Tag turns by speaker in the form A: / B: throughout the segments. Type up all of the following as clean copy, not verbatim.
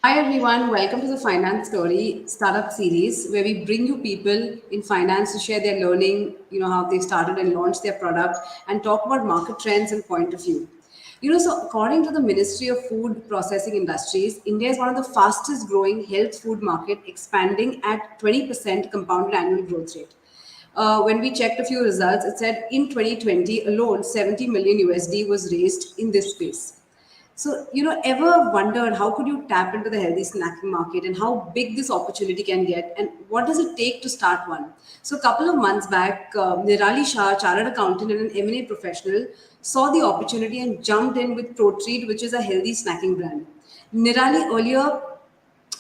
A: Hi everyone, welcome to the Finance Story Startup Series, where we bring you people in finance to share their learning, how they started and launched their product, and talk about market trends and point of view. So according to the Ministry of Food Processing Industries, India is one of the fastest growing health food market, expanding at 20% compounded annual growth rate. When we checked a few results, it said in 2020 alone, 70 million USD was raised in this space. So, ever wondered how could you tap into the healthy snacking market and how big this opportunity can get and what does it take to start one? So, a couple of months back, Nirali Shah, chartered accountant and an M&A professional, saw the opportunity and jumped in with Protreat, which is a healthy snacking brand. Nirali earlier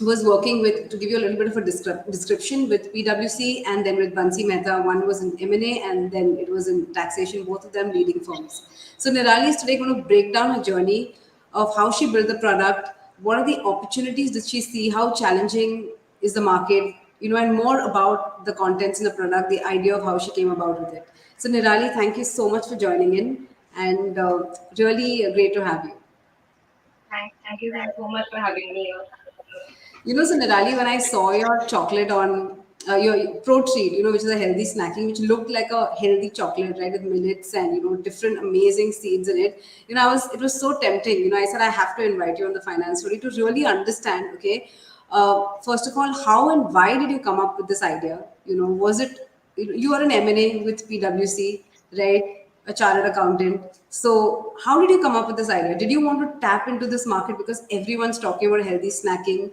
A: was working with, to give you a little bit of a description, with PwC and then with Bansi Mehta. One was in M&A and then it was in taxation, both of them leading firms. So Nirali is today going to break down her journey of how she built the product, what are the opportunities that she see, how challenging is the market, and more about the contents in the product, the idea of how she came about with it. So Nirali, thank you so much for joining in and really great to have you.
B: Thank you so much for having me here.
A: So Nirali, when I saw your chocolate on your Pro Treat, which is a healthy snacking, which looked like a healthy chocolate, right, with millets and different amazing seeds in it. It was so tempting. I said I have to invite you on the finance story to really understand. Okay, first of all, how and why did you come up with this idea? Was it you are an M&A with PwC, right? A chartered accountant. So, how did you come up with this idea? Did you want to tap into this market because everyone's talking about healthy snacking,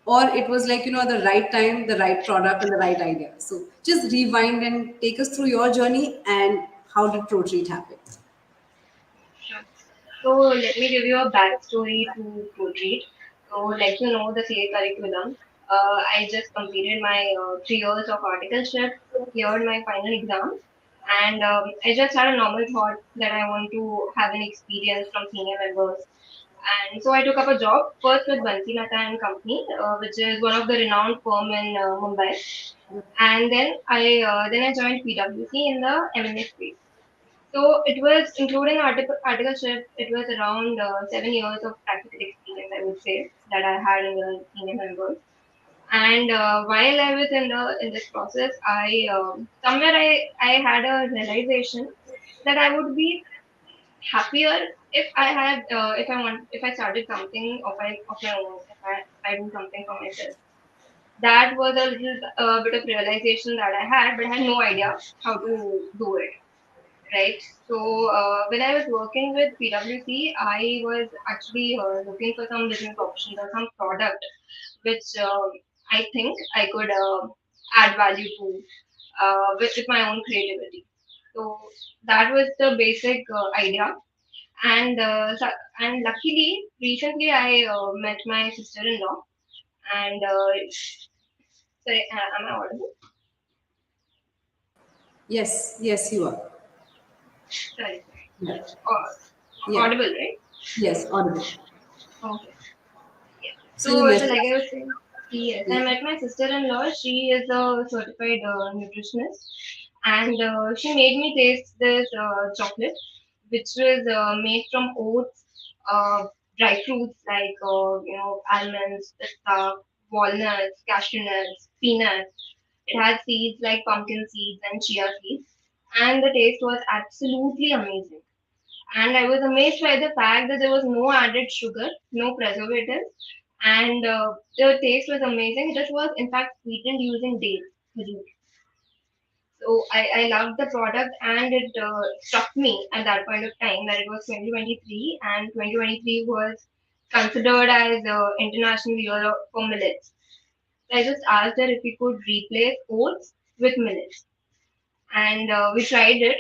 A: or it was like the right time, the right product, and the right idea? So, just rewind and take us through your journey and how did ProTreat happen?
B: Sure. So let me give you a backstory to Protreat. So like the CA curriculum, I just completed my 3 years of articleship, cleared my final exams, and I just had a normal thought that I want to have an experience from senior members. And so I took up a job first with Bansi Mehta and Company, which is one of the renowned firm in Mumbai. And then I joined PwC in the M&A space. So it was including articleship. It was around 7 years of practical experience, I would say, that I had in the senior members. And while I was in this process, I somewhere I had a realization that I would be happier if I had if I started something of my own, if I do something for myself. That was a little bit of realization that I had, but I had no idea how to do it, right? So when I was working with PwC, I was actually looking for some business options or some product which I think I could add value to with my own creativity. So that was the basic idea. And luckily, recently I met my sister-in-law. And sorry, am I audible?
A: Yes, yes, you are.
B: Sorry,
A: Yeah, yeah,
B: audible, right?
A: yes, audible.
B: Okay. Yeah.
A: So you
B: So
A: met.
B: like I was saying, yes,
A: Yeah.
B: I met my sister-in-law. She is a certified nutritionist, and she made me taste this chocolate, which was made from oats, dry fruits like almonds, pista, walnuts, cashew nuts, peanuts. It had seeds like pumpkin seeds and chia seeds, and the taste was absolutely amazing. And I was amazed by the fact that there was no added sugar, no preservatives, and the taste was amazing. It was in fact sweetened using dates. So I loved the product, and it struck me at that point of time that it was 2023, and 2023 was considered as International Year for Millets. So I just asked her if we could replace oats with millets, and we tried it.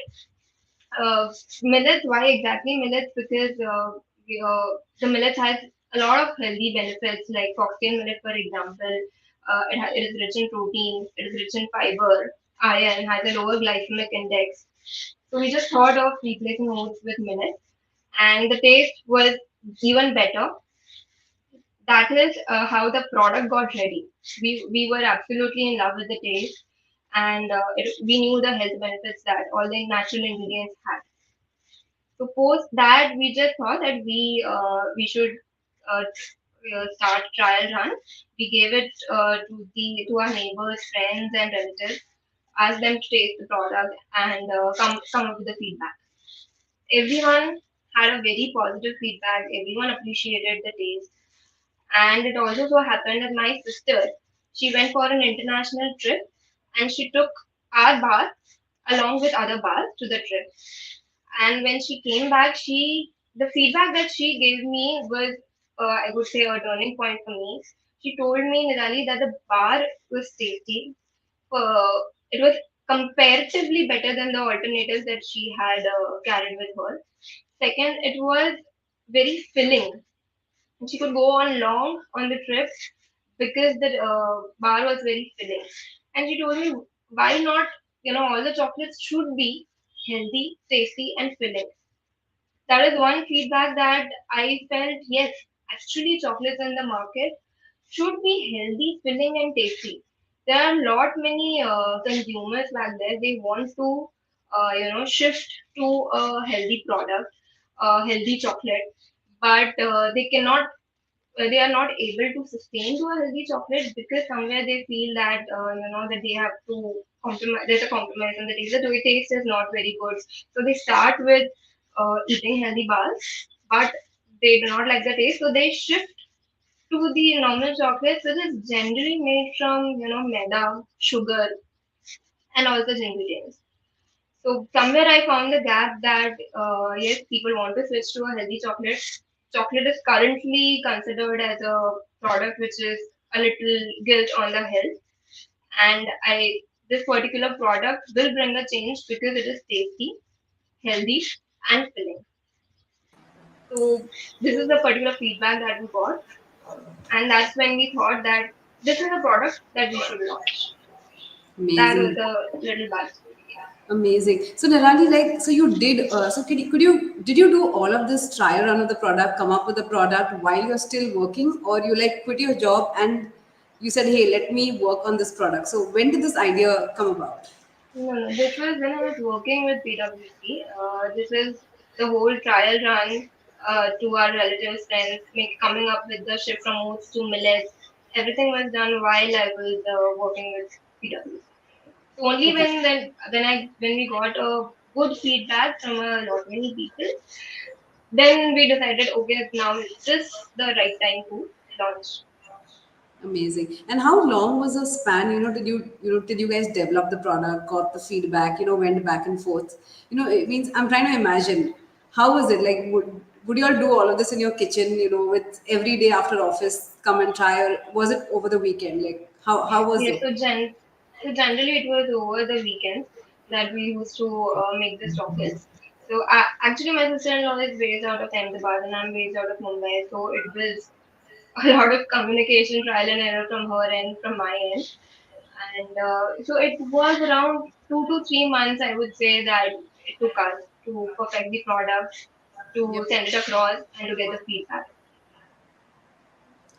B: Millets, why exactly millets? Because the millets has a lot of healthy benefits, like foxtail millet, for example. It is rich in protein, it is rich in fiber, iron, has a lower glycemic index. So we just thought of replacing oats with millets, and the taste was even better. That is how the product got ready. We were absolutely in love with the taste, and we knew the health benefits that all the natural ingredients had. So post that, we just thought that we should uh, start trial run. We gave it to our neighbors, friends, and relatives. Asked them to taste the product and come up with the feedback. Everyone had a very positive feedback. Everyone appreciated the taste. And it also so happened that my sister, she went for an international trip and she took our bar along with other bars to the trip. And when she came back, the feedback that she gave me was, I would say, a turning point for me. She told me, Nirali, that the bar was tasty. It was comparatively better than the alternatives that she had carried with her. Second, it was very filling. And she could go on long on the trip because the bar was very filling. And she told me, why not, all the chocolates should be healthy, tasty, and filling. That is one feedback that I felt, yes, actually, chocolates in the market should be healthy, filling, and tasty. There are a lot many consumers back there. They want to, shift to a healthy product, healthy chocolate, but they are not able to sustain to a healthy chocolate because somewhere they feel that that they have to compromise. There's a compromise in the taste. The taste is not very good, so they start with eating healthy bars, but they do not like the taste, so they shift to the normal chocolates, which is generally made from maida, sugar, and also ingredients. So somewhere I found the gap that yes, people want to switch to a healthy chocolate. Chocolate is currently considered as a product which is a little guilt on the health, and I this particular product will bring a change because it is tasty, healthy, and filling. So this is the particular feedback that we got, and that's when we thought that this is a product that we should launch. That was
A: Amazing.
B: the little backstory.
A: Amazing. So Nirali, like, so you did. So did you do all of this trial run of the product, come up with the product while you're still working, or you like quit your job and you said, hey, let me work on this product. So when did this idea come about?
B: No, no, this was when I was working with PwC. This is the whole trial run to our relatives, friends, coming up with the shift from oats to millets. Everything was done while I was working with PwC. So only
A: Okay.
B: when we got a good feedback from a lot many people, then we decided, okay, now is this the right time to launch?
A: Amazing. And how long was the span? Did you guys develop the product, got the feedback, went back and forth? It means I'm trying to imagine how was it like? Would you all do all of this in your kitchen? With every day after office, come and try, or was it over the weekend? Like how was
B: Yes,
A: it?
B: so generally it was over the weekends that we used to make the chocolates. So actually, my sister-in-law is based out of Ahmedabad and I'm based out of Mumbai. So it was a lot of communication, trial and error from her end, from my end, and so it was around 2 to 3 months, I would say, that it took us to perfect the product, to
A: Yep.
B: send it across, and to get the feedback.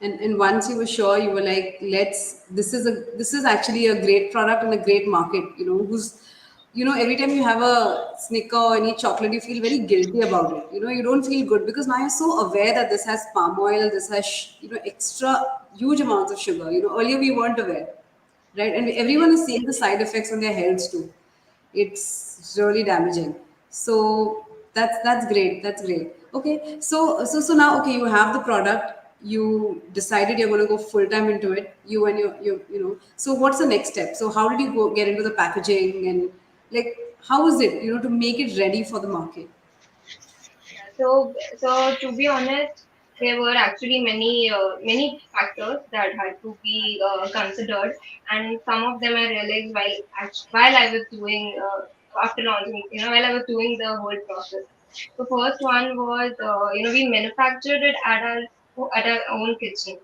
A: And once you were sure, you were like, this is actually a great product and a great market, who's every time you have a snicker or any chocolate, you feel very guilty about it. You don't feel good because now you're so aware that this has palm oil, this has extra huge amounts of sugar. Earlier we weren't aware, right? And everyone
B: Yes.
A: is seeing the side effects on their health too. It's really damaging. So that's great. That's great. Okay. So now, okay, you have the product. You decided you're going to go full time into it. You and your. So what's the next step? So how did you go get into the packaging and like how is it to make it ready for the market?
B: Yeah, so to be honest, there were actually many factors that had to be considered, and some of them I realized while I was doing after launching, while I was doing the whole process. The first one was, we manufactured it at our own kitchen.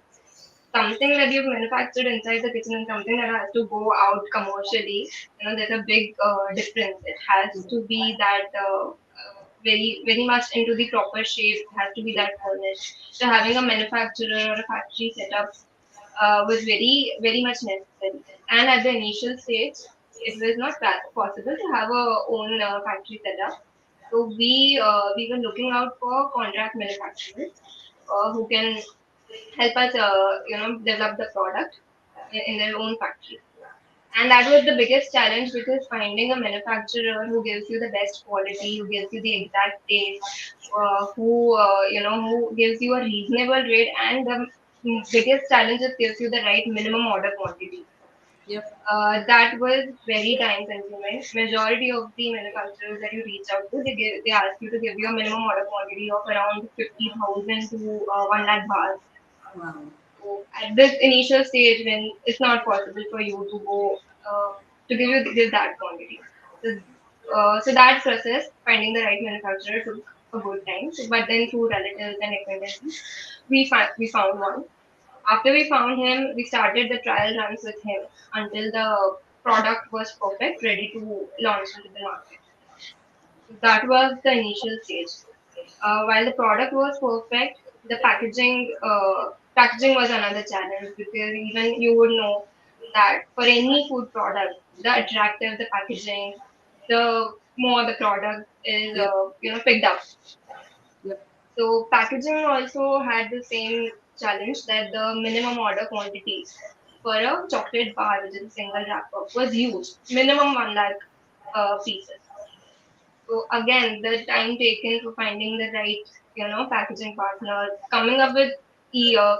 B: Something that you've manufactured inside the kitchen and something that has to go out commercially, there's a big difference. It has to be that very much into the proper shape. It has to be that furnished. So having a manufacturer or a factory setup was very much necessary. And at the initial stage, it was not possible to have our own factory setup. So we were looking out for contract manufacturers who can help us, develop the product in their own factory. And that was the biggest challenge because finding a manufacturer who gives you the best quality, who gives you the exact taste, who gives you a reasonable rate, and the biggest challenge is gives you the right minimum order quantity.
A: Yep.
B: That was very time consuming. Majority of the manufacturers that you reach out to, they ask you to give you a minimum order quantity of around 50,000 to 1 lakh bars.
A: Wow.
B: So at this initial stage, when it's not possible for you to go to give that quantity, so, so that process, finding the right manufacturer, took a good time. So, but then through relatives and acquaintances, we found one. After we found him, we started the trial runs with him until the product was perfect, ready to launch into the market. So that was the initial stage. While the product was perfect, the packaging was another challenge because even you would know that for any food product, the attractive the packaging, the more the product is
A: Yep.
B: picked up.
A: Yep.
B: So packaging also had the same challenge that the minimum order quantity for a chocolate bar, which is a single wrapper, was huge, minimum 1 lakh pieces. So again, the time taken for finding the right, packaging partner, coming up with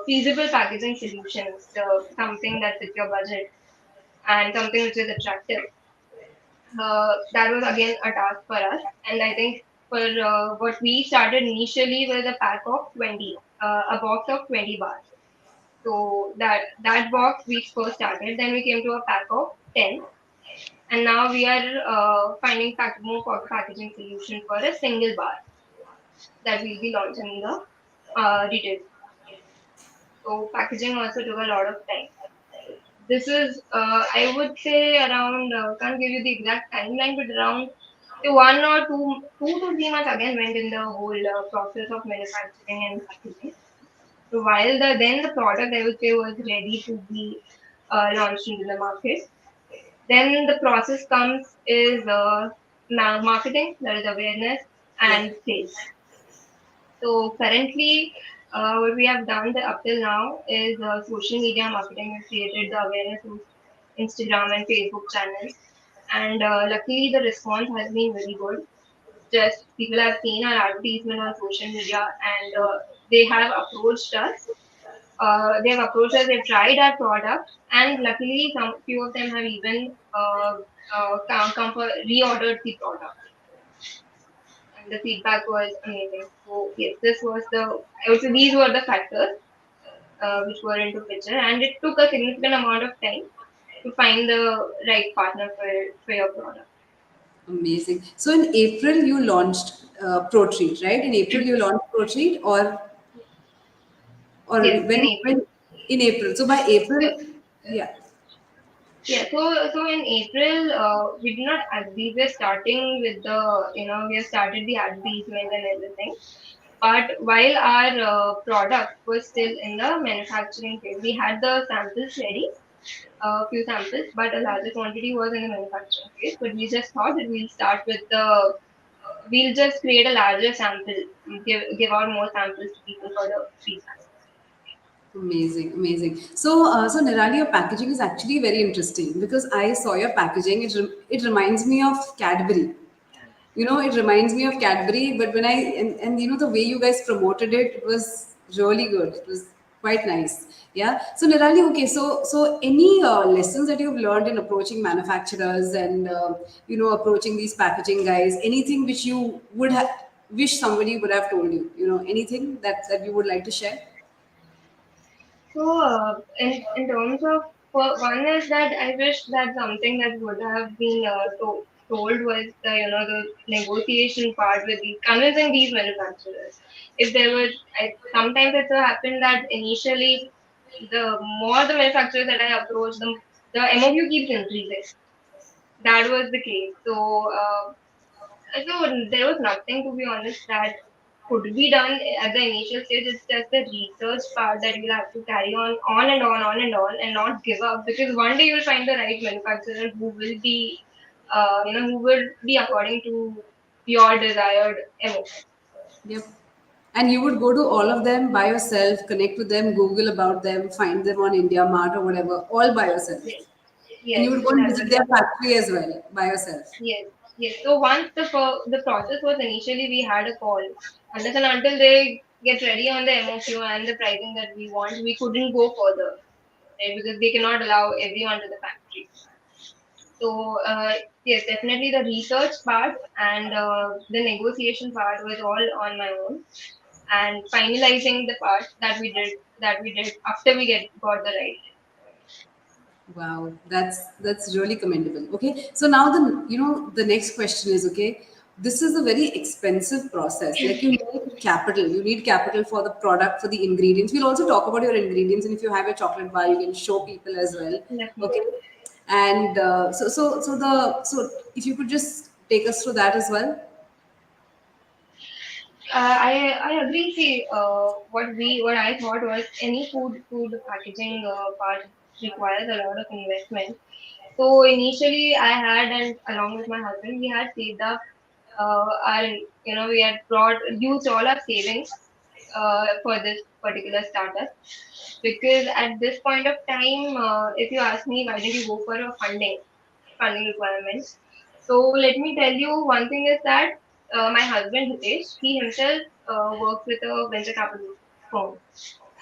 B: feasible packaging solutions, something that fits your budget and something which is attractive. That was again a task for us. And I think for what we started initially was a pack of 20, a box of 20 bars. So that box we first started. Then we came to a pack of 10, and now we are finding more packaging solution for a single bar that will be launching in the retail. So packaging also took a lot of time. This is, I would say, around, can't give you the exact timeline, but around 2 to 3 months again went in the whole process of manufacturing and packaging. So while the product I would say was ready to be launched into the market, then the process comes is marketing, that is awareness,
A: Yep.
B: and sales. So currently, what we have done up till now is social media marketing. We've created the awareness through Instagram and Facebook channels, and luckily the response has been very good. Just people have seen our advertisement on social media, and they have approached us. They've tried our product, and luckily, some few of them have even come for reordered the product, and the feedback was amazing. So yes, this was the I would say these were the factors which were into picture, and it took a significant amount of time to find the right partner for your product.
A: Amazing. So in April you launched Protreat, right? In April you launched Protreat, or
B: Yes, in
A: when
B: April.
A: in April. So by April,
B: So
A: yeah.
B: yeah, so in April, we did not we were starting with we have started the advertisement and everything. But while our product was still in the manufacturing phase, we had the samples ready, a few samples, but a larger quantity was in the manufacturing phase. But we just thought that we'll just create a larger sample, give out more samples to people for the feedback.
A: Amazing, amazing. So Nirali, your packaging is actually very interesting because I saw your packaging. It reminds me of Cadbury. It reminds me of Cadbury. But when and the way you guys promoted it was really good. It was quite nice. Yeah. So Nirali, okay. So any lessons that you've learned in approaching manufacturers and approaching these packaging guys? Anything which you would have wish somebody would have told you? Anything that you would like to share?
B: So, in terms of one is that I wish that something that would have been told was the negotiation part with the convincing these manufacturers. If there was, sometimes it so happened that initially the more the manufacturers that I approach, the MOQ keeps increasing. That was the case. So there was nothing, to be honest, that could be done at the initial stage. It's just the research part that you'll have to carry on and on and on, and not give up, because one day you'll find the right manufacturer who will be, who will be according to your desired emotion.
A: Yep. And you would go to all of them by yourself, connect with them, Google about them, find them on India Mart or whatever, all by yourself.
B: Yes,
A: And you
B: yes,
A: would go and
B: that
A: visit
B: was
A: their
B: it.
A: factory as well by yourself.
B: Yes, yes. So once the process was initially we had a call, unless and until they get ready on the MOQ and the pricing that we want, we couldn't go further, right? Because they cannot allow everyone to the factory. So yes, definitely the research part and the negotiation part was all on my own, and finalizing the part that we did after we get got the right.
A: Wow, that's really commendable. Okay, so now the next question is, okay. This is a very expensive process. Like you need capital. You need capital for the product, for the ingredients. We'll also talk about your ingredients, and if you have a chocolate bar, you can show people as well. Okay,
B: Definitely.
A: and if you could just take us through that as well.
B: I agree. See, what I thought was any food packaging part requires a lot of investment. So initially, I had, and along with my husband, we had saved up our, we had brought used all our savings for this particular startup, because at this point of time, if you ask me, why did you go for a funding requirements? So let me tell you, one thing is that my husband Hitesh, he himself works with a venture capital firm,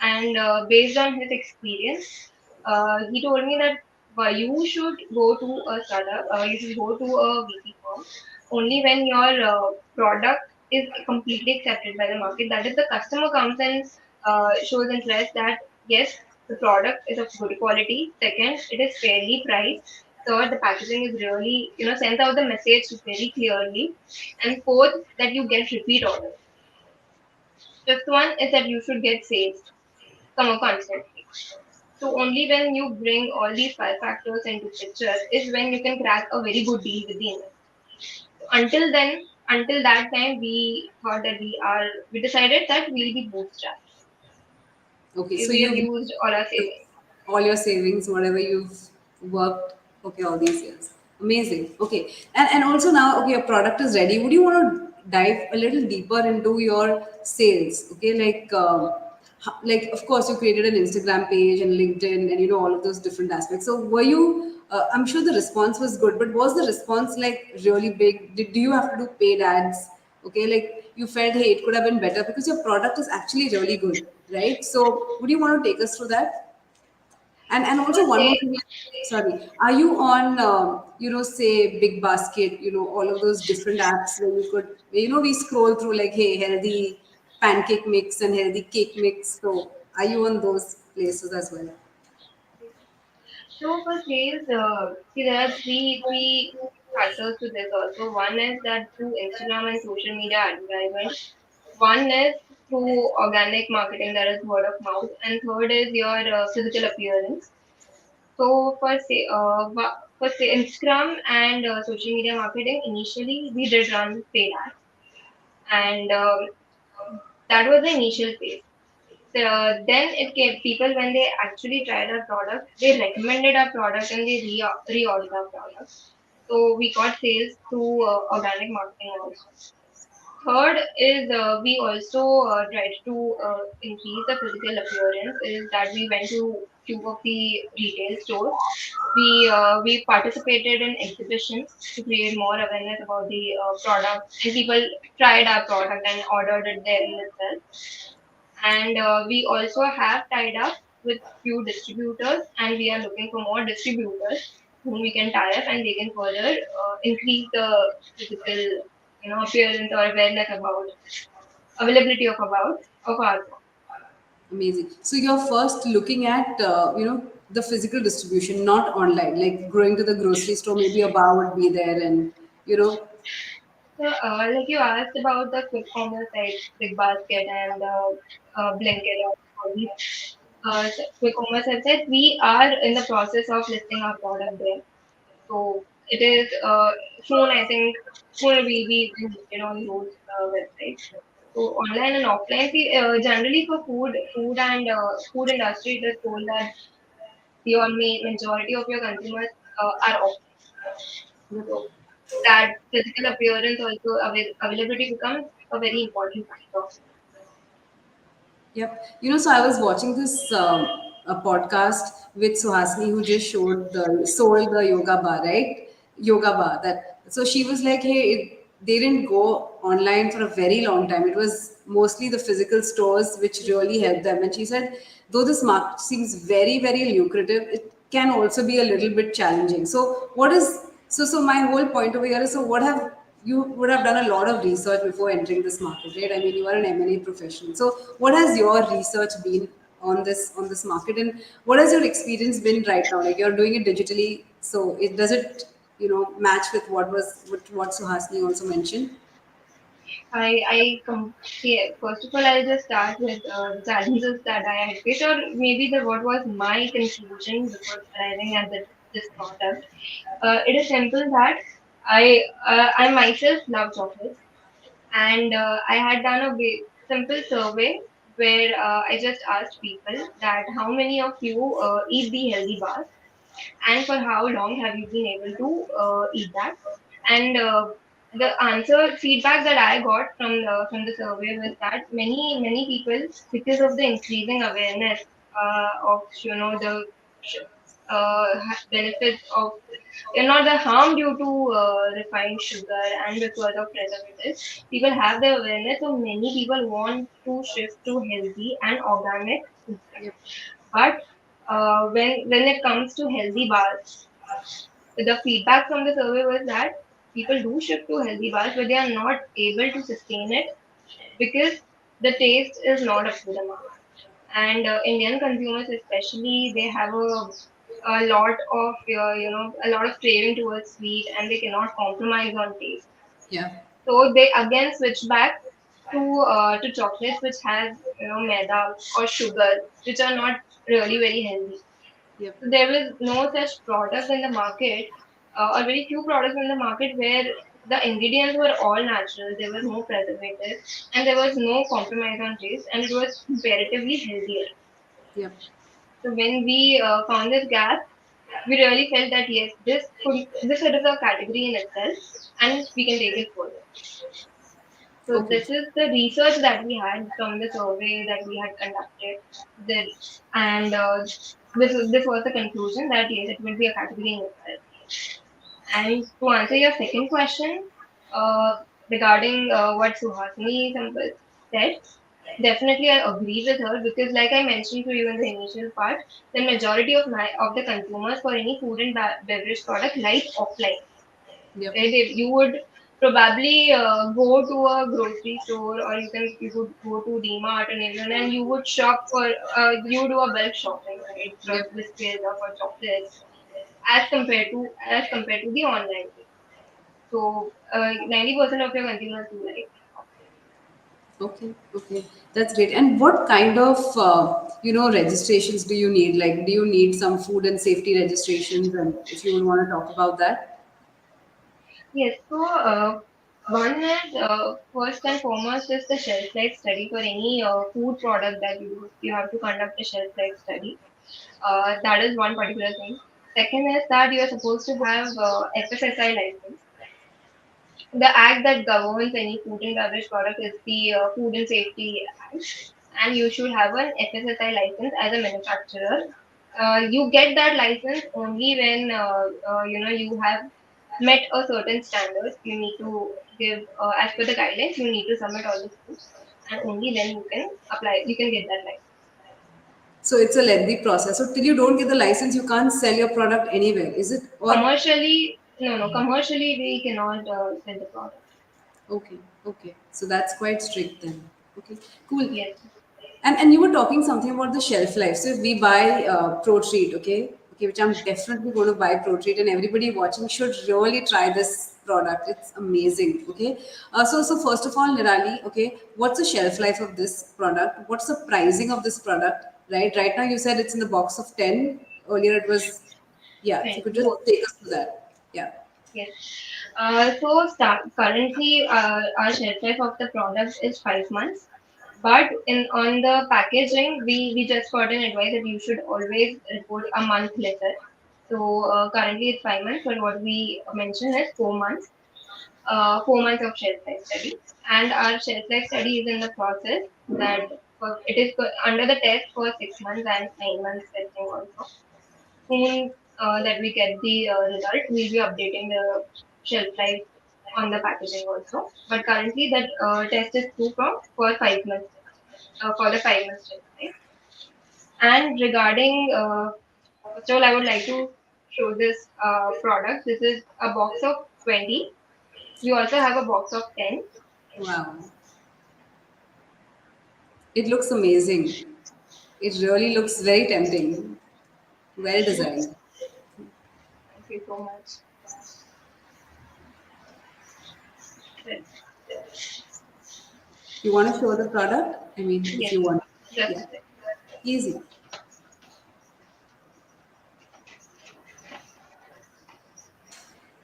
B: and based on his experience, he told me that you should go to a startup, you should go to a VC firm only when your product is completely accepted by the market. That is, the customer comes and shows interest that yes, the product is of good quality. Second, it is fairly priced. Third, the packaging is really, sends out the message very clearly. And fourth, that you get repeat orders. Fifth one is that you should get sales come constantly. So only when you bring all these five factors into picture is when you can crack a very good deal with the investor. So until then, until that time, we thought that we decided that we'll be bootstrapped.
A: Okay, so
B: We have
A: you
B: used all our savings.
A: all your savings, whatever you've worked, okay, all these years. Amazing. Okay, and also now, okay, your product is ready. Would you want to dive a little deeper into your sales? Okay, like of course you created an Instagram page and LinkedIn and all of those different aspects. So were you? I'm sure the response was good, but was the response like really big? Do you have to do paid ads? Okay, like you felt, hey, it could have been better because your product is actually really good, right? So would you want to take us through that? And
B: For
A: also one more
B: say,
A: thing, sorry, are you on say Big Basket, all of those different apps where you could, we scroll through like, hey, healthy pancake mix and healthy cake mix. So are you on those places as well?
B: so for sales, see, there are three factors to this also. One is that through Instagram and social media advertisement. One is through organic marketing, that is word of mouth, and third is your physical appearance. So for say Instagram and social media marketing, initially we did run paid ads, and that was the initial phase. So, then it came people when they actually tried our product, they recommended our product and they reordered our product. So we got sales through organic marketing also. Third is we also tried to increase the physical appearance. Is that we went to few of the retail stores. We participated in exhibitions to create more awareness about the product, and people tried our product and ordered it there in itself. And we also have tied up with few distributors, and we are looking for more distributors whom we can tie up, and they can further increase the physical, appearance or awareness about availability of our product.
A: Amazing. So you're first looking at, the physical distribution, not online, like going to the grocery store, maybe a bar would be there and, you know,
B: So, like you asked about the quick commerce sites, Big Basket and Blinkit, or all these quick commerce websites, we are in the process of listing our product there. So it is soon, I think, soon will be listed on those websites. So online and offline, see, generally for food industry, it is told that your majority of your consumers are offline. So that physical appearance also availability becomes a very important factor.
A: Yep. So I was watching this a podcast with Suhasini who just sold the yoga bar, right? Yoga bar. That so she was like, hey, they didn't go online for a very long time. It was mostly the physical stores which really helped them. And she said, though this market seems very very lucrative, it can also be a little bit challenging. So what is so my whole point over here is, so what have you would have done a lot of research before entering this market, right? I mean, you are an M&A professional. So, what has your research been on this market, and what has your experience been right now? Like you're doing it digitally, so it does it match with what Suhasini also mentioned?
B: See, first of all, I'll just start with the challenges that I had faced, or maybe what was my conclusion before arriving at this product. It is simple that I myself love chocolates, and I had done a simple survey where I just asked people that how many of you eat the healthy bars, and for how long have you been able to eat that. And the answer feedback that I got from the survey was that many people, because of the increasing awareness of the benefits of, not the harm due to refined sugar and because of preservatives, people have the awareness, so many people want to shift to healthy and organic food.
A: Yep.
B: But when it comes to healthy bars, the feedback from the survey was that people do shift to healthy bars, but they are not able to sustain it because the taste is not up to the mark. And Indian consumers, especially, they have a lot of a lot of craving towards sweet, and they cannot compromise on taste.
A: Yeah.
B: So they again switch back to chocolates which has maida or sugar, which are not really very healthy.
A: Yep.
B: So there was no such product in the market, or very few products in the market where the ingredients were all natural. There was no preservatives, and there was no compromise on taste, and it was comparatively healthier.
A: Yep.
B: So when we found this gap, we really felt that yes, this is a category in itself, and we can take it further. So
A: Okay.
B: this is the research that we had from the survey that we had conducted. That, and this was the conclusion that yes, it will be a category in itself. And to answer your second question, uh, regarding what Suhasini said, definitely I agree with her because, like I mentioned to you in the initial part, the majority of the consumers for any food and beverage product like offline.
A: Yep.
B: Right? If you would probably go to a grocery store, or you could go to DMart and everyone, and you would shop for you do a bulk shopping, right, for
A: Yep.
B: biscuits or for chocolates, as compared to the online way. So 90% of your consumers do like offline.
A: Okay, okay, that's great. And what kind of registrations do you need? Like, do you need some food and safety registrations? And if you would want to talk about that.
B: Yes. So one is first and foremost is the shelf life study for any food product that you do. You have to conduct a shelf life study. That is one particular thing. Second is that you are supposed to have FSSI license. The act that governs any food and beverage product is the Food and Safety Act, and you should have an FSSI license as a manufacturer. You get that license only when you have met a certain standard. You need to give, as per the guidelines, you need to submit all the foods, and only then you can apply. You can get that license.
A: So it's a lengthy process. So till you don't get the license, you can't sell your product anywhere, is it? Or
B: Commercially, no, commercially we cannot sell the product.
A: okay, okay. So that's quite strict then. Okay, cool.
B: Yes.
A: And you were talking something about the shelf life. So if we buy Protreat, okay, which I'm definitely going to buy Protreat, and everybody watching should really try this product. It's amazing. Okay. So first of all, Nirali, okay, what's the shelf life of this product? What's the pricing of this product? Right now you said it's in the box of 10. Earlier it was, yeah. If you
B: And
A: could just
B: both.
A: take us through that. Yeah.
B: Yes. Currently, our shelf life of the product is 5 months. But in on the packaging, we just got an advice that you should always report a month later. So currently it's 5 months, but what we mention is 4 months. 4 months of shelf life study, and our shelf life study is in the process that It is under the test for 6 months and 9 months testing also. Soon that we get the result, we'll be updating the shelf life on the packaging also. But currently, that test is through for 5 months, for the 5 months test, right? And regarding, first of all, I would like to show this product. This is a box of 20. We also have a box of 10.
A: Wow. It looks amazing. It really looks very tempting. Well designed.
B: Thank you so much.
A: You want to show the product? I mean, if
B: Yes,
A: you want.
B: just
A: Yeah. Easy.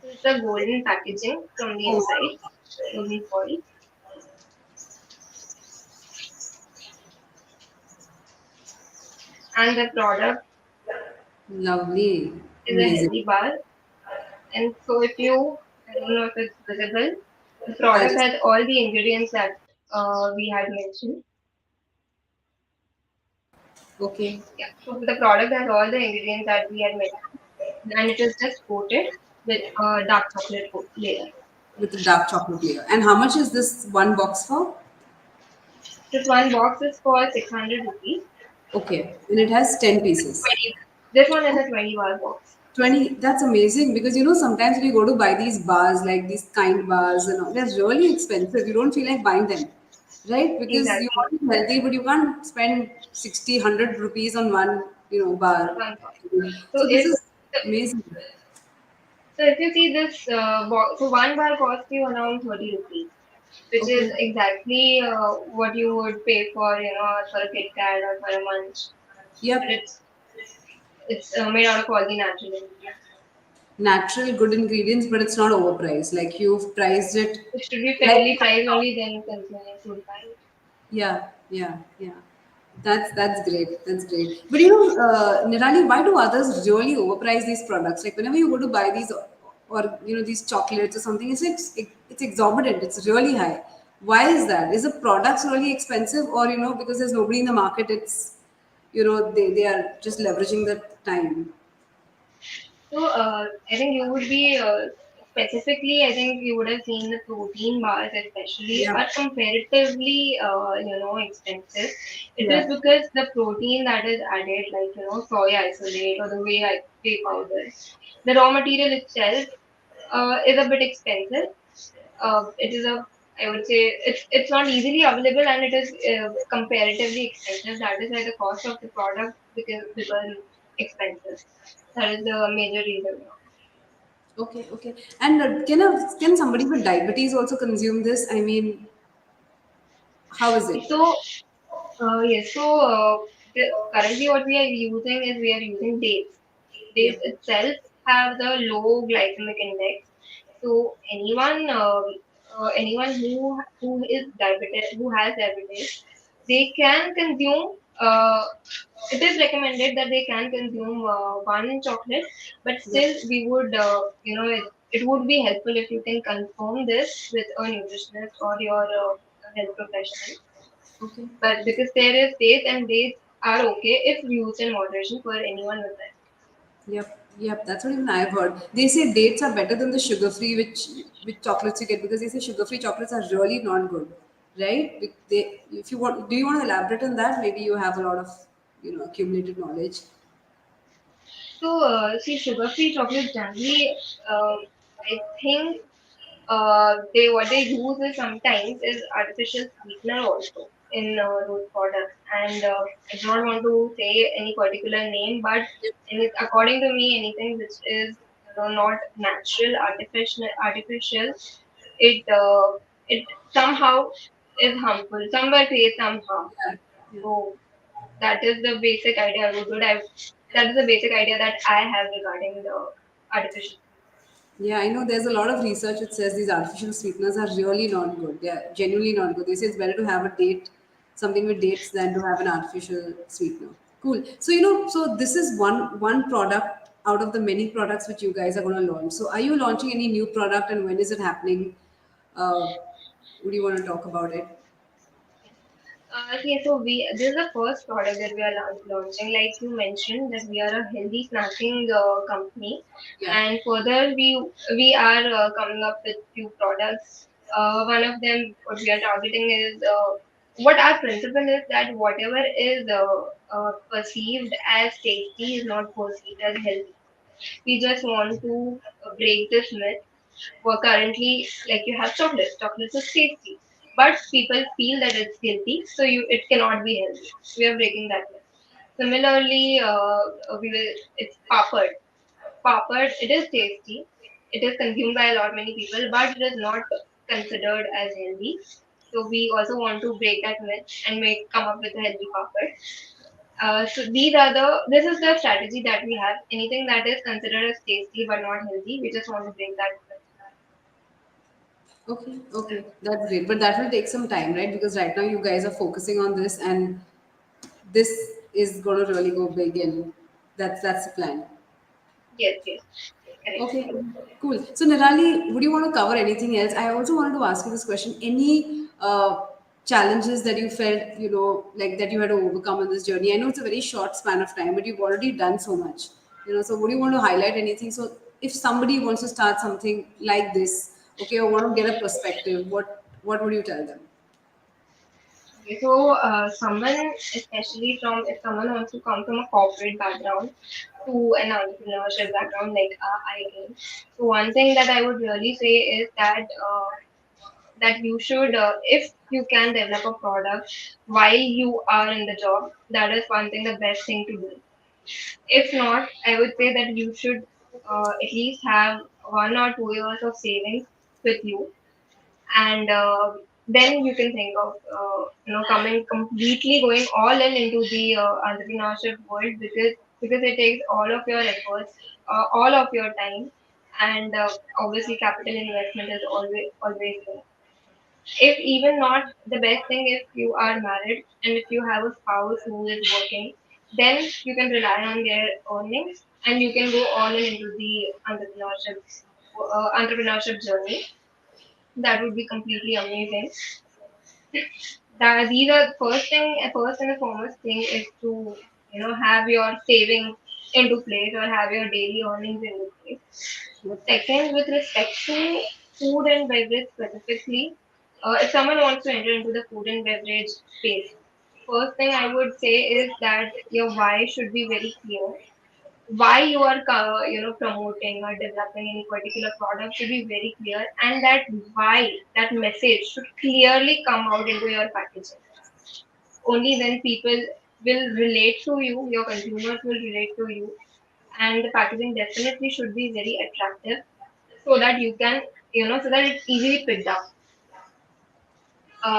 B: this is the golden packaging from the
A: Oh,
B: inside, golden foil. And the product
A: lovely.
B: is a
A: Amazing.
B: healthy bar. And so if you, I don't know if it's visible, the
A: I'll
B: product
A: just,
B: has all the ingredients that we had mentioned.
A: okay.
B: Yeah, so the product has all the ingredients that we had mentioned, and it is just coated with a dark chocolate layer.
A: With the dark chocolate layer. And how much is this one box for?
B: This one box is for 600 rupees.
A: Okay. And it has 10 pieces.
B: 20. This one is a 20 bar box.
A: 20, that's amazing because sometimes when you go to buy these bars, like these kind bars and all, they're really expensive. You don't feel like buying them, right? Because you
B: Exactly.
A: want to be healthy, but you can't spend 60, 100 rupees on one, bar.
B: One box. So
A: So this
B: if
A: is amazing.
B: so if you see this box, so one bar costs you around 30 rupees, which is
A: Okay.
B: exactly what you would pay for, for a Kit Kat or for a Munch. But
A: Yep.
B: it's made out of all the natural ingredients.
A: Natural, good ingredients, but it's not overpriced. Like you've priced it
B: It should be
A: like.
B: fairly priced only, then consumers would buy it.
A: Yeah, yeah, yeah. That's great. That's great. But Nirali, why do others really overprice these products? Like whenever you go to buy these or these chocolates or something, it's exorbitant. It's really high. Why is that? Is the products really expensive, or because there's nobody in the market, it's they are just leveraging the time.
B: So I think you would be specifically. I think you would have seen the protein bars, especially,
A: Yeah,
B: are comparatively, expensive. It is
A: yeah.
B: because the protein that is added, like soy isolate or the whey powder, the raw material itself is a bit expensive. It is a I would say it's not easily available and it is comparatively expensive. That is why the cost of the product becomes expensive. That is the major reason.
A: Okay, okay. And can somebody with diabetes also consume this? I mean, how is it?
B: So yes, so currently what we are using is we are using dates. Dates
A: Yep.
B: itself have the low glycemic index. So anyone who is diabetes, who has diabetes, they can consume. It is recommended that they can consume one chocolate, but
A: Yep.
B: still we would, it would be helpful if you can confirm this with a nutritionist or your health professional.
A: Okay.
B: But because there is dates and dates are okay if used in moderation for anyone with that.
A: Yep. Yep. That's what even I've heard. They say dates are better than the sugar-free which chocolates you get because they say sugar-free chocolates are really not good, right? If you want, do you want to elaborate on that? Maybe you have a lot of accumulated knowledge.
B: So see, sugar-free chocolate generally, I think they what they use is sometimes is artificial sweetener also in those products. And I do not want to say any particular name, but according to me, anything which is not natural, artificial, it somehow is harmful. Somewhere creates some harm.
A: Yeah. Yeah.
B: So that is the basic idea. That is the basic idea that I have regarding the artificial.
A: Yeah, I know there's a lot of research that says these artificial sweeteners are really not good. They are genuinely not good. They say it's better to have a date, something with dates, than to have an artificial sweetener. Cool. So so this is one product out of the many products which you guys are going to launch. So are you launching any new product, and when is it happening? Uh, would you want to talk about it?
B: Okay, so this is the first product that we are launching. Like you mentioned, that we are a healthy snacking company,
A: Yeah.
B: and further we are coming up with few products. One of them, what we are targeting is what our principle is that whatever is perceived as tasty is not perceived as healthy. We just want to break this myth. For currently, like you have chocolate. Chocolate is tasty, but people feel that it's guilty, so it cannot be healthy. We are breaking that myth. Similarly, we will it's papad. Papad, it is tasty. It is consumed by a lot many people, but it is not considered as healthy. So we also want to break that myth and make come up with a healthy papad. So this is the strategy that we have. Anything that is considered as tasty but not healthy, we just want to break that
A: Okay, okay, that's great. But that will take some time, right? Because right now you guys are focusing on this, and this is going to really go big, and that's the plan.
B: myth. Yes, correct.
A: Okay, cool. So Nirali, would you want to cover anything else? I also wanted to ask you this question. Any challenges that you felt, like that you had to overcome in this journey? I know it's a very short span of time, but you've already done so much. So would you want to highlight anything? So if somebody wants to start something like this, okay, or want to get a perspective, what would you tell them?
B: Okay, so someone, especially from if someone wants to come from a corporate background to an entrepreneurship background like I came, so one thing that I would really say is that you should, if you can develop a product while you are in the job, that is one thing the best thing to do. If not, I would say that you should at least have 1 or 2 years of savings with you, and then you can think of coming completely going all in into the entrepreneurship world, because it takes all of your efforts, all of your time, and obviously capital investment is always there. If even not, the best thing, if you are married and if you have a spouse who is working, then you can rely on their earnings and you can go all in into the entrepreneurship journey. That would be completely amazing. That these are first and the foremost thing is to have your savings into place or have your daily earnings into place. Second, with respect to food and beverage specifically, if someone wants to enter into the food and beverage space, first thing I would say is that your why should be very clear. Why you are promoting or developing any particular product should be very clear, and that why, that message should clearly come out into your packaging. Only then people will relate to you, your consumers will relate to you, and the packaging definitely should be very attractive so that you can, so that it's easily picked up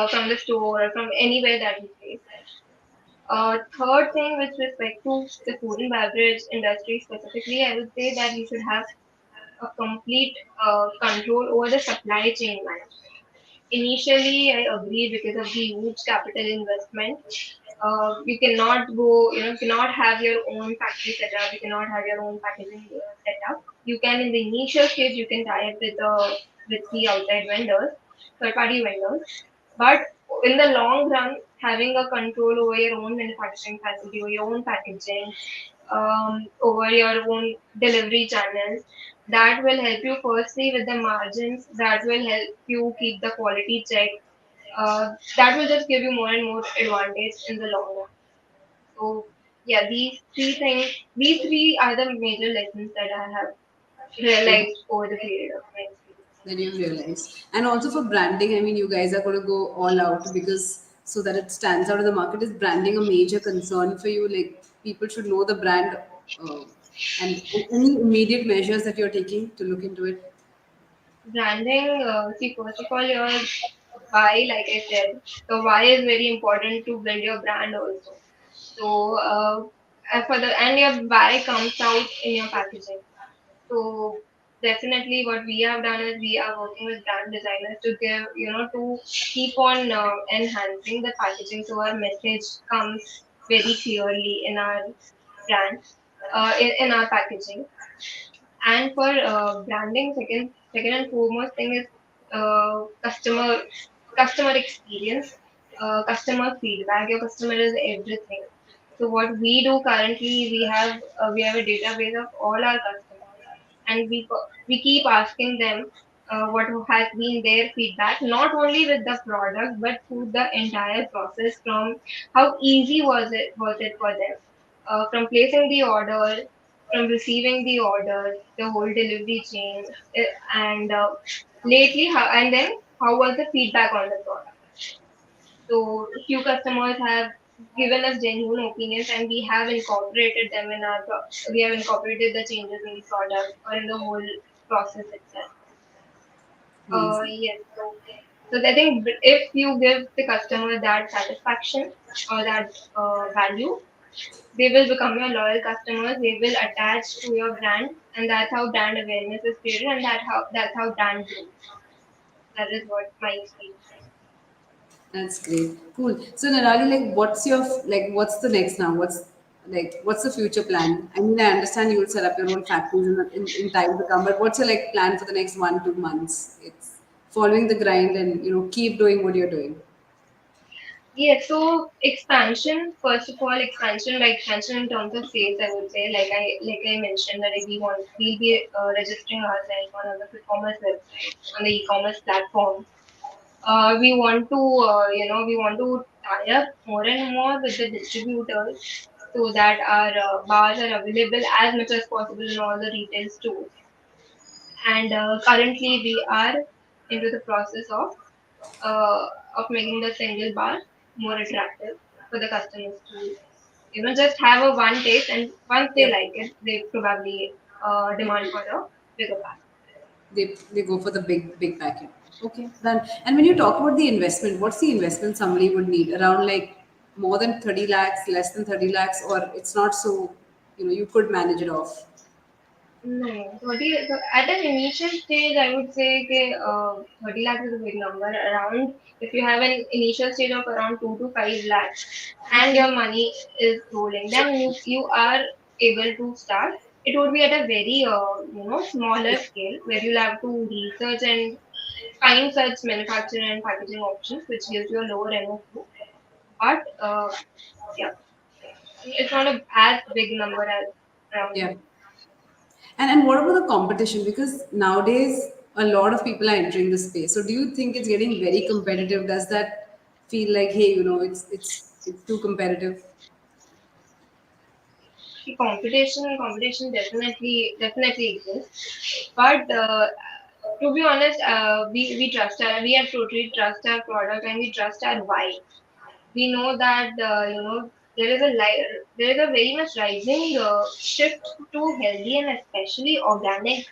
B: from the store or from anywhere that you place. Third thing, with respect to the food and beverage industry specifically, I would say that you should have a complete control over the supply chain management. Initially, I agree, because of the huge capital investment, you cannot go, you cannot have your own factory set up, you cannot have your own packaging set up. You can, in the initial stage, you can tie up with the outside vendors, third party vendors. But in the long run, having a control over your own manufacturing facility, or your own packaging, over your own delivery channels, that will help you firstly with the margins, that will help you keep the quality check, that will just give you more and more advantage in the long run. So yeah, these three are the major lessons that I have realized over the period of my experience.
A: That you realize. And also for branding, I mean, you guys are going to go all out because so that it stands out in the market. Is branding a major concern for you? Like people should know the brand, uh, and any immediate measures that you're taking to look into it.
B: Branding, see, first of all, your why, like I said, the why is very important to build your brand also. So, and your why comes out in your packaging. So definitely what we have done is we are working with brand designers to give, to keep on enhancing the packaging so our message comes very clearly in our brand, in our packaging. And for branding, second and foremost thing is customer experience. customer feedback. Your customer is everything. So what we do currently, we have a database of all our customers, and we keep asking them what has been their feedback, not only with the product but through the entire process, from how easy was it for them, from placing the order, from receiving the order, the whole delivery chain, and lately how, and then how was the feedback on the product. So few customers have given us genuine opinions, and we have incorporated the changes in the product or in the whole process itself.
A: Amazing.
B: Yes. So I think if you give the customer that satisfaction or that value, they will become your loyal customers. They will attach to your brand, and that's how brand awareness is created, and that's how brand grows. That is what my experience is.
A: That's great. Cool. So Nirali, like, what's the next now? What's the future plan? I mean, I understand you will set up your own factories in time to come, but what's your like plan for the next 1 2 months? It's following the grind and keep doing what you're doing.
B: Yeah, so expansion, first of all, expansion in terms of sales, I would say, like I mentioned that we'll be registering ourselves on other e-commerce websites, on the e-commerce platforms. We want to tie up more and more with the distributors so that our bars are available as much as possible in all the retail stores. And currently, we are into the process uh, of making the single bar more attractive for the customers to just have a one taste, and once they
A: Yep.
B: like it, they probably demand for a bigger pack.
A: They go for the big packet. Okay, done. And when you talk about the investment, what's the investment somebody would need? Around like more than 30 lakhs, less than 30 lakhs, or it's not so, you could manage it off.
B: No, 30, so at an initial stage, I would say that 30 lakhs is a big number. Around, if you have an initial stage of around 2 to 5 lakhs and
A: Okay.
B: your money is rolling, then you are able to start. It would be at a very smaller scale, where you'll have to research and find such manufacturing and packaging options which gives you a lower MOQ. But yeah, it's not as big number as around
A: Yeah.
B: 30.
A: And what about the competition? Because nowadays a lot of people are entering the space. So do you think it's getting very competitive? Does that feel like, hey, it's too competitive?
B: The competition definitely exists, but to be honest, we at Protreat trust our product, and we trust our why. We know that there is there is a very much rising shift to healthy and especially organic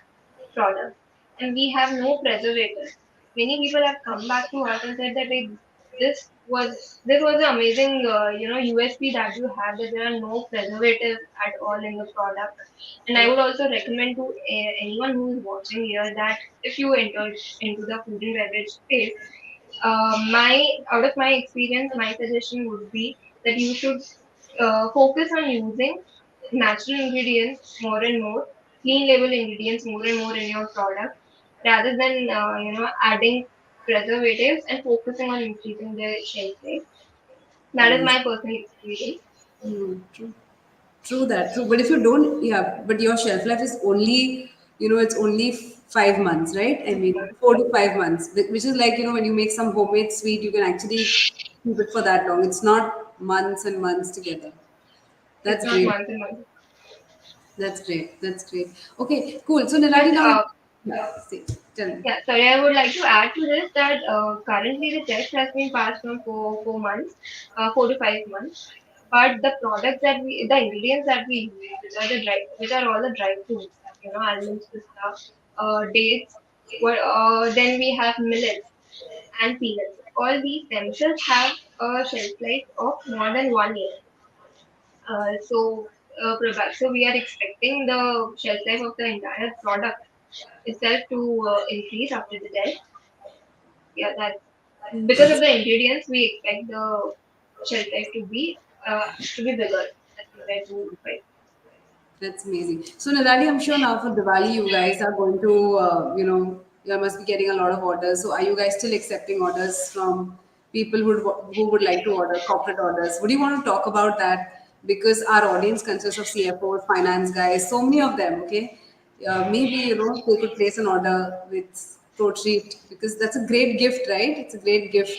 B: product, and we have no preservatives. Many people have come back to us and said that this was this was the amazing USP that you have, that there are no preservatives at all in the product. And I would also recommend to anyone who is watching here that if you enter into the food and beverage space, my out of my experience, my suggestion would be that you should focus on using natural ingredients more and more, clean label ingredients more and more in your product, rather than adding preservatives and focusing on increasing their shelf life. That is my
A: Amazing.
B: personal experience.
A: True. True that. True. But if you don't, yeah, but your shelf life is only, it's only 5 months, right? I mean, 4 to 5 months, which is like, when you make some homemade sweet, you can actually keep it for that long. It's not months and months together.
B: It's
A: That's
B: not
A: great.
B: months and months.
A: That's great. That's great. Okay, cool. So
B: But
A: Nirali, now, yeah, see, tell me.
B: yeah, sorry, I would like to add to this that currently the test has been passed from 4 months, 4 to 5 months. But the ingredients that we use, which are all the dry fruits, almonds, pista, dates. Then we have millets and peanuts. All these themselves have a shelf life of more than 1 year. So we are expecting the shelf life of the entire product itself to increase after the test. Yeah, that because of
A: That's
B: the ingredients, we expect the shelf life to be bigger as compared to right.
A: That's amazing. So, Nirali, I'm sure now for Diwali, you guys are going to, you must be getting a lot of orders. So, are you guys still accepting orders from people who would like to order corporate orders. Would you want to talk about that? Because our audience consists of CFOs, finance guys, so many of them. Okay, maybe they could place an order with Protreat because that's a great gift, right? It's a great gift.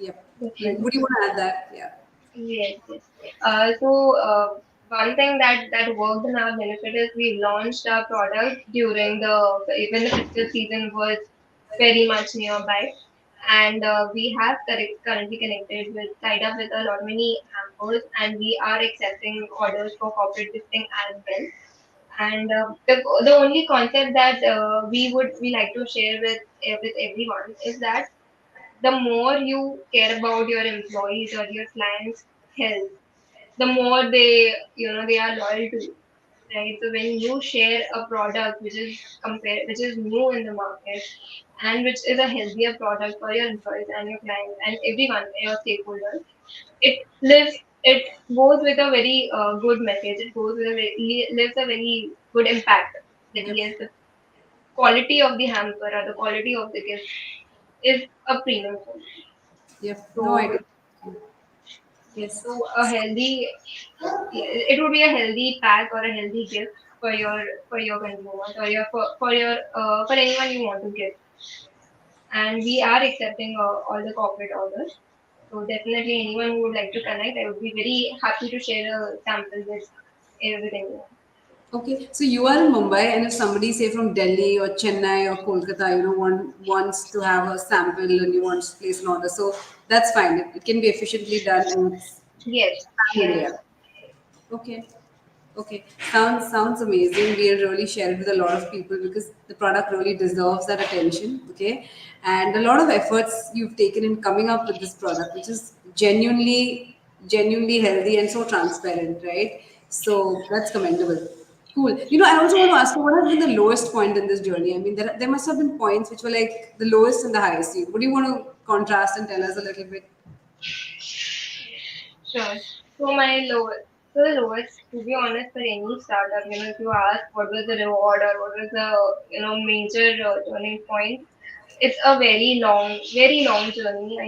A: Yep. Would you
B: Definitely.
A: want to add that? Yeah.
B: Yes, yes. So one thing that worked in our benefit is we launched our product during the when the festival season was very much nearby, and we have currently connected with tied up with a lot many hampers, and we are accepting orders for corporate gifting as well. And the only concept that we like to share with everyone is that the more you care about your employees or your clients' health, the more they are loyal to you, right? So when you share a product which is new in the market and which is a healthier product for your employees and your clients and everyone, your stakeholders, it goes with a very good message. It goes with leaves a very good impact. That
A: Yep.
B: yes, the quality of the hamper or the quality of the gift is a premium quality.
A: Yep. No, I
B: So
A: get.
B: yes,
A: Yes.
B: so a healthy, it would be a healthy pack or a healthy gift for your consumers or for anyone you want to give. And we are accepting all the corporate orders. So definitely anyone who would like to connect, I would be very happy to share a sample with anyone.
A: Okay, so you are in Mumbai, and if somebody, say from Delhi or Chennai or Kolkata, wants to have a sample and you want to place an order, so that's fine. It can be efficiently done and it's
B: Yes,
A: pan
B: yes,
A: India. Okay. Okay. Sounds amazing. We'll really share it with a lot of people because the product really deserves that attention. Okay. And a lot of efforts you've taken in coming up with this product, which is genuinely healthy and so transparent, right? So that's commendable. Cool. I also want to ask you, what has been the lowest point in this journey? I mean, there must have been points which were like the lowest and the highest. Would you want to contrast and tell us a little bit?
B: sure. So the lowest, to be honest, for any startup, if you ask what was the reward or what was the major turning point, it's a very long journey.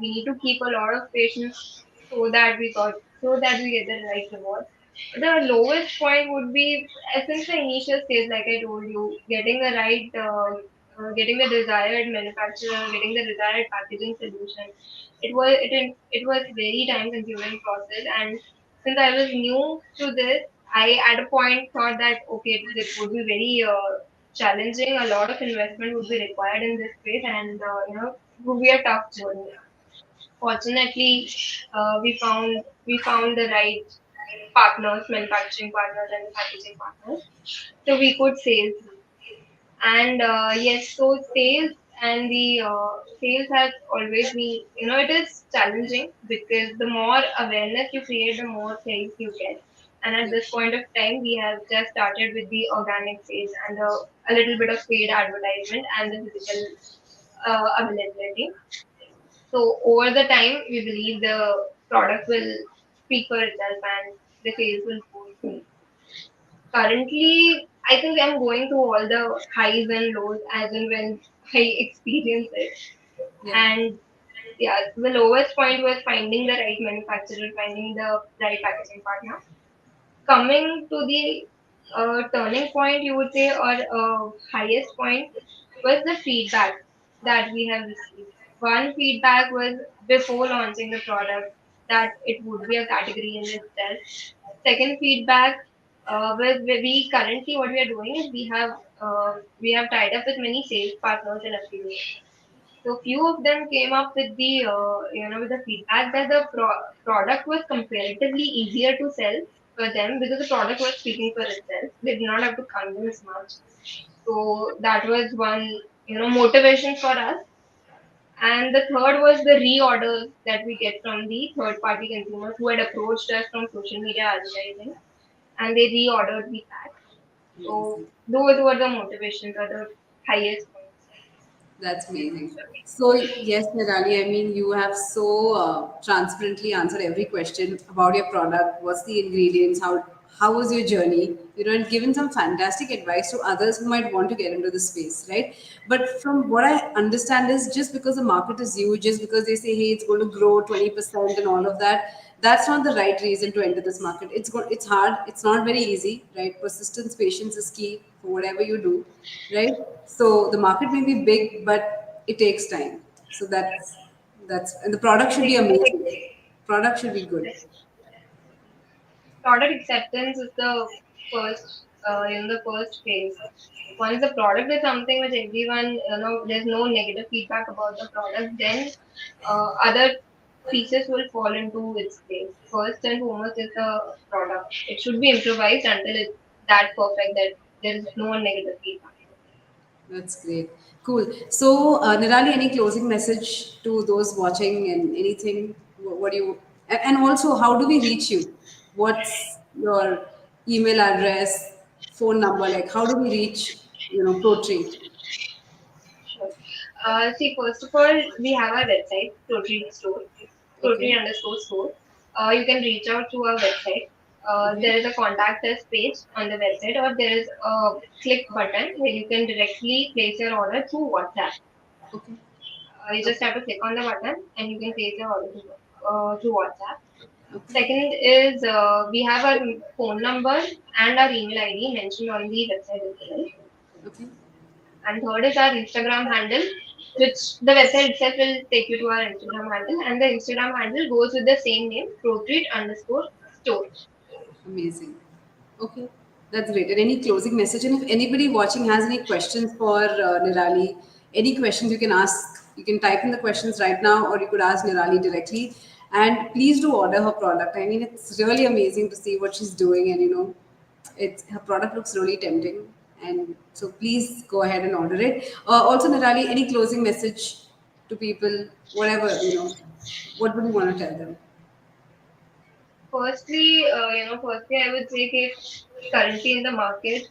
B: We need to keep a lot of patience so that we get the right reward. The lowest point would be since the initial stage, like I told you, getting the desired manufacturer, getting the desired packaging solution. It was very time consuming process, and since I was new to this, I at a point thought that okay, this would be very challenging. A lot of investment would be required in this space, and it would be a tough journey. Fortunately, we found the right partners, manufacturing partners, and the packaging partners, so we could save. And yes, so sales has always been, it is challenging because the more awareness you create, the more sales you get. And at
A: Yep.
B: this point of time, we have just started with the organic sales and a little bit of paid advertisement and the physical availability. So over the time, we believe the product will speak for itself and the sales will go. Currently, I think I'm going through all the highs and lows as and when I experience it.
A: Yeah.
B: And yeah, the lowest point was finding the right manufacturer, finding the right packaging partner. Coming to the turning point, you would say, or highest point was the feedback that we have received. One feedback was before launching the product that it would be a category in itself. Second feedback was we currently what we are doing is we have tied up with many sales partners and affiliates. So few of them came up with the with the feedback that the product was comparatively easier to sell for them because the product was speaking for itself. They did not have to convince much. So that was one motivation for us. And the third was the reorders that we get from the third party consumers who had approached us from social media advertising and they reordered the pack. So
A: Amazing.
B: those were the motivations or the highest points.
A: That's amazing. So, yes, Nirali, I mean, you have so transparently answered every question about your product. What's the ingredients? how was your journey, and given some fantastic advice to others who might want to get into the space, right? But from what I understand is, just because the market is huge, just because they say, hey, it's going to grow 20% and all of that, that's not the right reason to enter this market. It's hard, it's not very easy, right? Persistence, patience is key for whatever you do, right? So the market may be big, but it takes time. So that's and the product should be
B: Correct.
A: amazing. Product should be good.
B: Correct. Product acceptance is the first phase. Once the product is something which everyone, there's no negative feedback about the product, then other pieces will fall into its place. First and foremost is the product. It should be improvised until it's that perfect that there is no negative feedback.
A: That's great. Cool. So, Nirali, any closing message to those watching and anything? What do you, and also, how do we reach you? What's your email address, phone number? Like, how do we reach, Protreat?
B: Sure. See, first of all, we have our website, Protreat Store,
A: Okay.
B: Protreat underscore store. You can reach out to our website.
A: Okay.
B: There is a contact us page on the website, or there is a click button where you can directly place your order through WhatsApp.
A: Okay.
B: You just
A: Okay.
B: have to click on the button and you can place your order through WhatsApp.
A: Okay.
B: Second is we have our phone number and our email ID mentioned on the website as well.
A: Okay.
B: And third is our Instagram handle, which the website itself will take you to our Instagram handle, and the Instagram handle goes with the same name, Protreat underscore store.
A: Amazing. Okay, that's great. And any closing message? And if anybody watching has any questions for Nirali, any questions you can ask, you can type in the questions right now, or you could ask Nirali directly. And please do order her product. I mean, it's really amazing to see what she's doing, and her product looks really tempting. And so please go ahead and order it. Also, Nirali, any closing message to people, whatever, what would you want to tell them?
B: Firstly, I would say that currently in the market,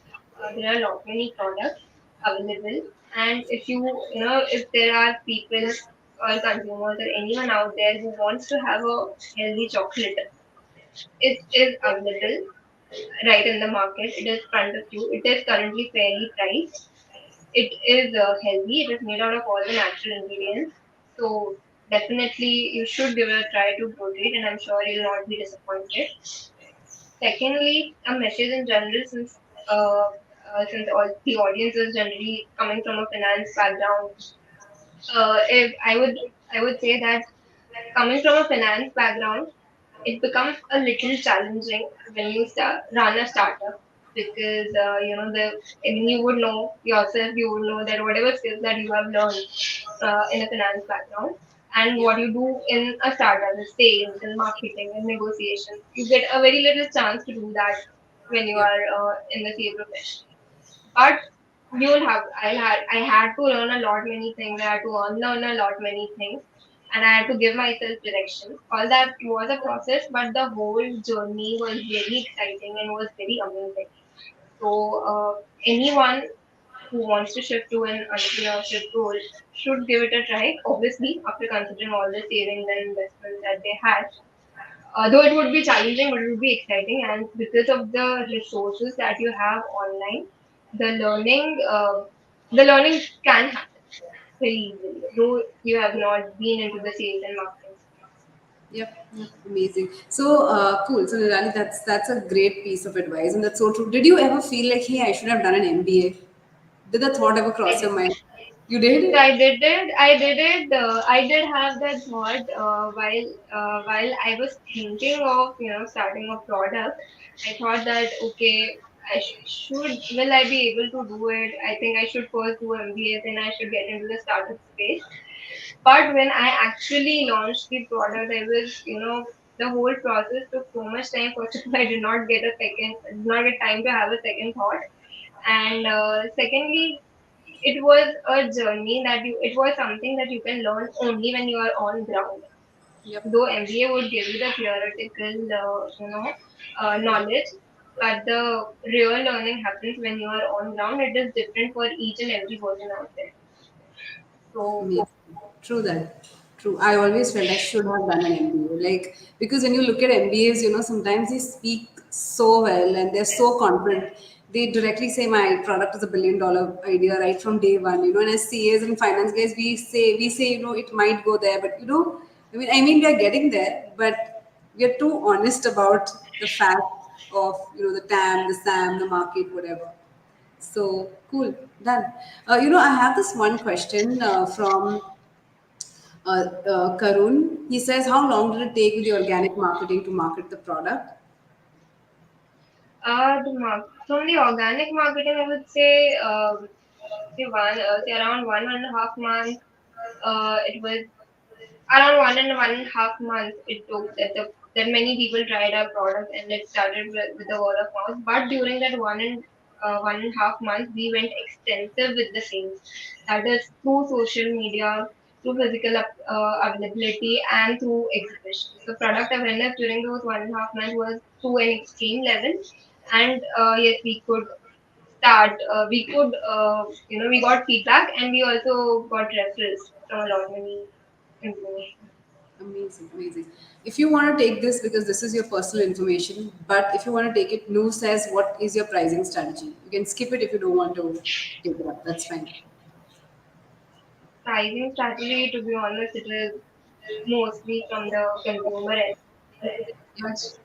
B: there are a lot many products available, and if there are people or consumers or anyone out there who wants to have a healthy chocolate, it is available right in the market. It is front of you. It is currently fairly priced. It is healthy. It is made out of all the natural ingredients. So definitely you should give it a try to Protreat, and I'm sure you'll not be disappointed. Secondly, a message in general, since all the audience is generally coming from a finance background, if I would say that coming from a finance background, it becomes a little challenging when you run a startup because I mean, you would know yourself, you would know that whatever skills that you have learned in a finance background and
A: Yeah.
B: what you do in a startup is sales and marketing and negotiation, you get a very little chance to do that when you
A: Yeah.
B: are in the CA profession. But I had to learn a lot many things. I had to unlearn a lot many things, and I had to give myself direction. All that was a process, but the whole journey was very exciting and was very amazing. So anyone who wants to shift to an entrepreneurship role should give it a try. Obviously, after considering all the savings and investments that they had, though it would be challenging, but it would be exciting. And because of the resources that you have online, the learning, uh, the learning can happen very easily, though you have not been into the sales and marketing space.
A: Yep, yep, amazing. So cool. So Nirali, that's a great piece of advice, and that's so true. Did you ever feel like, hey, I should have done an MBA? Did that thought ever
B: I
A: cross your
B: did.
A: mind? You did?
B: So I did it. I did it. I did have that thought while I was thinking of starting a product. I thought that okay, should will I be able to do it? I think I should first do MBA, then I should get into the startup space. But when I actually launched the product, I was the whole process took so much time. First of all, I did not get time to have a second thought, and secondly it was a journey it was something that you can learn only when you are on ground.
A: Yep,
B: Though MBA would give you the theoretical,
A: yep.
B: knowledge, but the real learning happens when you are on ground. It is different for each and every person out there. So,
A: Amazing. True that. True. I always felt I should have done an MBA. Like, because when you look at MBAs, sometimes they speak so well and they're so confident. They directly say my product is $1 billion idea right from day one. And as CAs and finance guys, we say, it might go there, but we are getting there, but we are too honest about the fact of the TAM, the SAM, the market, whatever. So cool, done. I have this one question from Karun. He says, "How long did it take with the organic marketing to market the product?"
B: From the organic marketing, I would say, say around 1.5 months. It was around 1 and 1.5 months it took that many people tried our product and it started with the word of mouth. But during that 1.5 months, we went extensive with the sales. That is through social media, through physical availability, and through exhibitions. The product awareness during those 1.5 months was to an extreme level, and yes, we could start. We got feedback, and we also got referrals from a lot many information.
A: Amazing, amazing. If you want to take this because this is your personal information, but if you want to take it, Nu says, what is your pricing strategy? You can skip it if you don't want to take it up. That's fine.
B: Pricing strategy, to be honest, it is mostly from the consumer end. If it's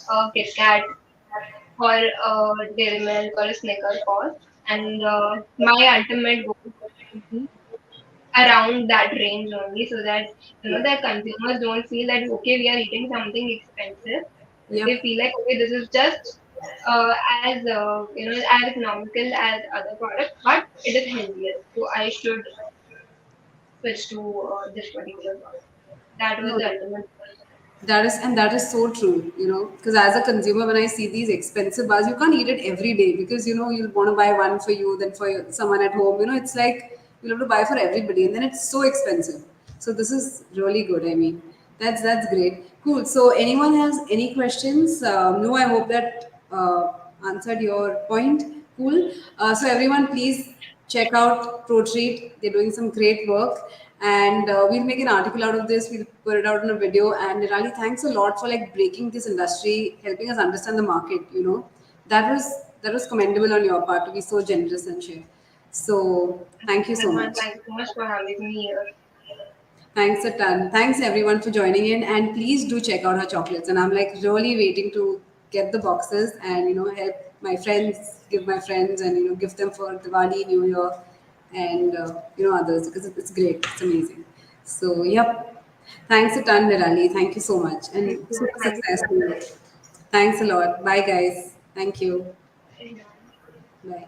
B: much Kit Kat or Dairy Milk or a Snicker cost, and my ultimate goal would be around that range only, so that
A: Yep.
B: the consumers don't feel that okay, we are eating something expensive. They
A: Yep.
B: feel like okay, this is just as as economical as other products, but it is healthier. So I should switch to this particular product. That was
A: No,
B: the ultimate.
A: that is so true, because as a consumer, when I see these expensive bars, you can't eat it every day because you'll want to buy one for you, then for someone at home. It's like you'll have to buy for everybody, and then it's so expensive. So this is really good. I mean, that's great. Cool. So anyone has any questions? No, I hope that answered your point. Cool. So everyone, please check out Protreat. They're doing some great work, and we'll make an article out of this. We'll put it out in a video. And Nirali, thanks a lot for like breaking this industry, helping us understand the market. That was commendable on your part to be so generous and share. So thank you so
B: Salman,
A: much.
B: thank you so much for having me here.
A: Thanks a ton. Thanks everyone for joining in, and please do check out her chocolates. And I'm like really waiting to get the boxes and help my friends, give my friends, and give them for Diwali, New Year, and others because it's great. It's amazing. So yep. Thanks a ton, Nirali. Thank you so much,
B: Thank
A: and
B: you.
A: super
B: Thank you
A: success
B: so
A: to you. Thanks a lot. Bye, guys. Thank you.
B: much.
A: Bye.